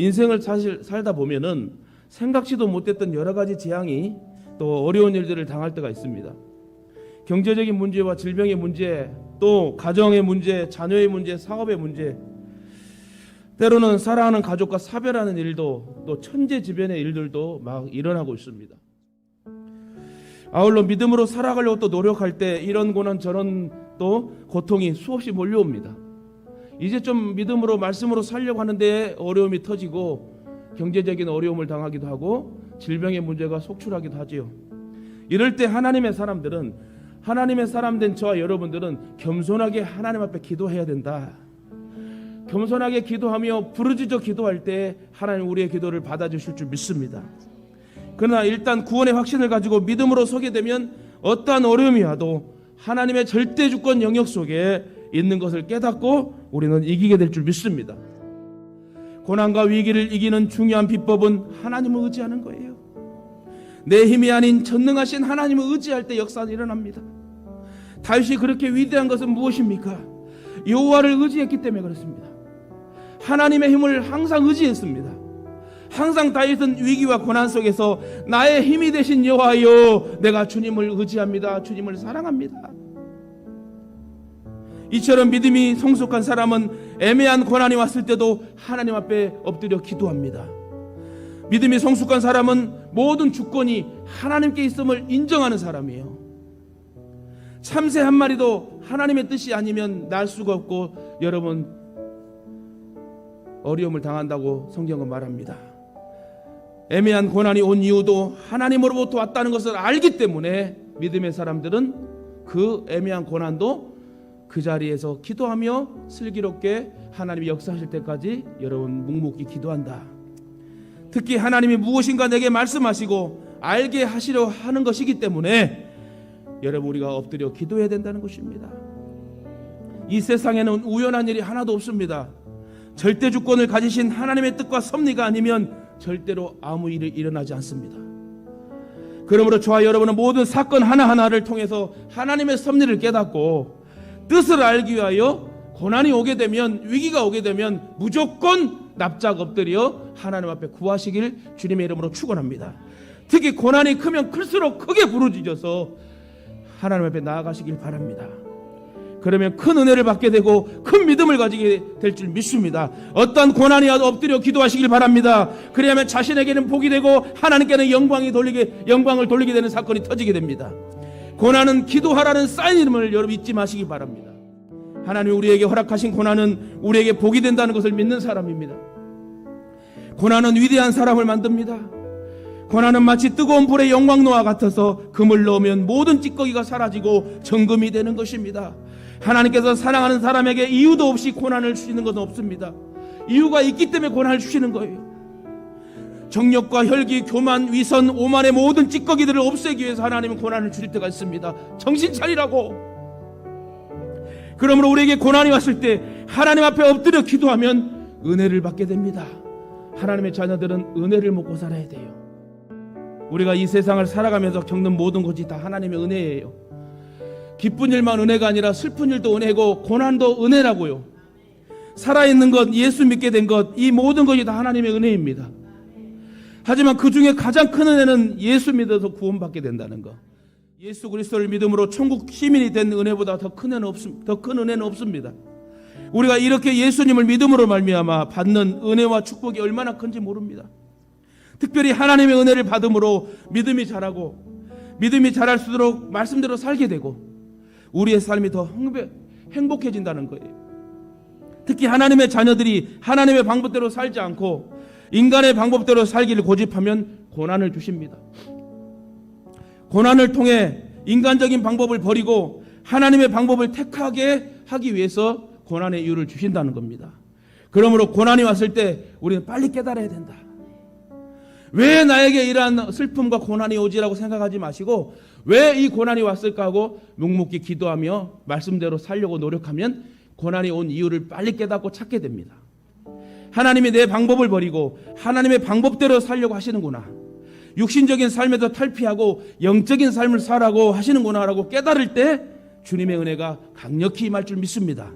인생을 사실 살다 보면은 생각지도 못했던 여러 가지 재앙이 또 어려운 일들을 당할 때가 있습니다. 경제적인 문제와 질병의 문제, 또 가정의 문제, 자녀의 문제, 사업의 문제, 때로는 사랑하는 가족과 사별하는 일도, 또 천재지변의 일들도 막 일어나고 있습니다. 아울러 믿음으로 살아가려고 또 노력할 때 이런 고난 저런 또 고통이 수없이 몰려옵니다. 이제 좀 믿음으로 말씀으로 살려고 하는데 어려움이 터지고 경제적인 어려움을 당하기도 하고 질병의 문제가 속출하기도 하지요. 이럴 때 하나님의 사람된 저와 여러분들은 겸손하게 하나님 앞에 기도해야 된다. 겸손하게 기도하며 부르짖어 기도할 때 하나님 우리의 기도를 받아주실 줄 믿습니다. 그러나 일단 구원의 확신을 가지고 믿음으로 서게 되면 어떠한 어려움이 와도 하나님의 절대 주권 영역 속에 있는 것을 깨닫고 우리는 이기게 될 줄 믿습니다. 고난과 위기를 이기는 중요한 비법은 하나님을 의지하는 거예요. 내 힘이 아닌 전능하신 하나님을 의지할 때 역사는 일어납니다. 다윗이 그렇게 위대한 것은 무엇입니까? 여호와를 의지했기 때문에 그렇습니다. 하나님의 힘을 항상 의지했습니다. 항상 다윗은 위기와 고난 속에서 나의 힘이 되신 여호와여, 내가 주님을 의지합니다. 주님을 사랑합니다. 이처럼 믿음이 성숙한 사람은 애매한 고난이 왔을 때도 하나님 앞에 엎드려 기도합니다. 믿음이 성숙한 사람은 모든 주권이 하나님께 있음을 인정하는 사람이에요. 참새 한 마리도 하나님의 뜻이 아니면 날 수가 없고 여러분 어려움을 당한다고 성경은 말합니다. 애매한 고난이 온 이유도 하나님으로부터 왔다는 것을 알기 때문에 믿음의 사람들은 그 애매한 고난도 그 자리에서 기도하며 슬기롭게 하나님이 역사하실 때까지 여러분 묵묵히 기도한다. 특히 하나님이 무엇인가 내게 말씀하시고 알게 하시려 하는 것이기 때문에 여러분 우리가 엎드려 기도해야 된다는 것입니다. 이 세상에는 우연한 일이 하나도 없습니다. 절대 주권을 가지신 하나님의 뜻과 섭리가 아니면 절대로 아무 일이 일어나지 않습니다. 그러므로 저와 여러분은 모든 사건 하나하나를 통해서 하나님의 섭리를 깨닫고 뜻을 알기 위하여 고난이 오게 되면, 위기가 오게 되면 무조건 납작 엎드려 하나님 앞에 구하시길 주님의 이름으로 축원합니다. 특히 고난이 크면 클수록 크게 부르짖어서 하나님 앞에 나아가시길 바랍니다. 그러면 큰 은혜를 받게 되고 큰 믿음을 가지게 될 줄 믿습니다. 어떠한 고난이 와도 엎드려 기도하시길 바랍니다. 그래야만 자신에게는 복이 되고 하나님께는 영광을 돌리게 되는 사건이 터지게 됩니다. 고난은 기도하라는 사인임을 여러분 잊지 마시기 바랍니다. 하나님이 우리에게 허락하신 고난은 우리에게 복이 된다는 것을 믿는 사람입니다. 고난은 위대한 사람을 만듭니다. 고난은 마치 뜨거운 불의 영광로와 같아서 금을 넣으면 모든 찌꺼기가 사라지고 정금이 되는 것입니다. 하나님께서 사랑하는 사람에게 이유도 없이 고난을 주시는 것은 없습니다. 이유가 있기 때문에 고난을 주시는 거예요. 정욕과 혈기, 교만, 위선, 오만의 모든 찌꺼기들을 없애기 위해서 하나님은 고난을 주실 때가 있습니다. 정신 차리라고. 그러므로 우리에게 고난이 왔을 때 하나님 앞에 엎드려 기도하면 은혜를 받게 됩니다. 하나님의 자녀들은 은혜를 먹고 살아야 돼요. 우리가 이 세상을 살아가면서 겪는 모든 것이 다 하나님의 은혜예요. 기쁜 일만 은혜가 아니라 슬픈 일도 은혜고 고난도 은혜라고요. 살아있는 것, 예수 믿게 된 것, 이 모든 것이 다 하나님의 은혜입니다. 하지만 그 중에 가장 큰 은혜는 예수 믿어서 구원받게 된다는 것. 예수 그리스도를 믿음으로 천국 시민이 된 은혜보다 더 큰 은혜는 없습니다. 우리가 이렇게 예수님을 믿음으로 말미암아 받는 은혜와 축복이 얼마나 큰지 모릅니다. 특별히 하나님의 은혜를 받음으로 믿음이 자라고 믿음이 자랄수록 말씀대로 살게 되고 우리의 삶이 더 행복해진다는 거예요. 특히 하나님의 자녀들이 하나님의 방법대로 살지 않고 인간의 방법대로 살기를 고집하면 고난을 주십니다. 고난을 통해 인간적인 방법을 버리고 하나님의 방법을 택하게 하기 위해서 고난의 이유를 주신다는 겁니다. 그러므로 고난이 왔을 때 우리는 빨리 깨달아야 된다. 왜 나에게 이러한 슬픔과 고난이 오지라고 생각하지 마시고 왜 이 고난이 왔을까 하고 묵묵히 기도하며 말씀대로 살려고 노력하면 고난이 온 이유를 빨리 깨닫고 찾게 됩니다. 하나님이 내 방법을 버리고 하나님의 방법대로 살려고 하시는구나. 육신적인 삶에서 탈피하고 영적인 삶을 살라고 하시는구나 라고 깨달을 때 주님의 은혜가 강력히 임할 줄 믿습니다.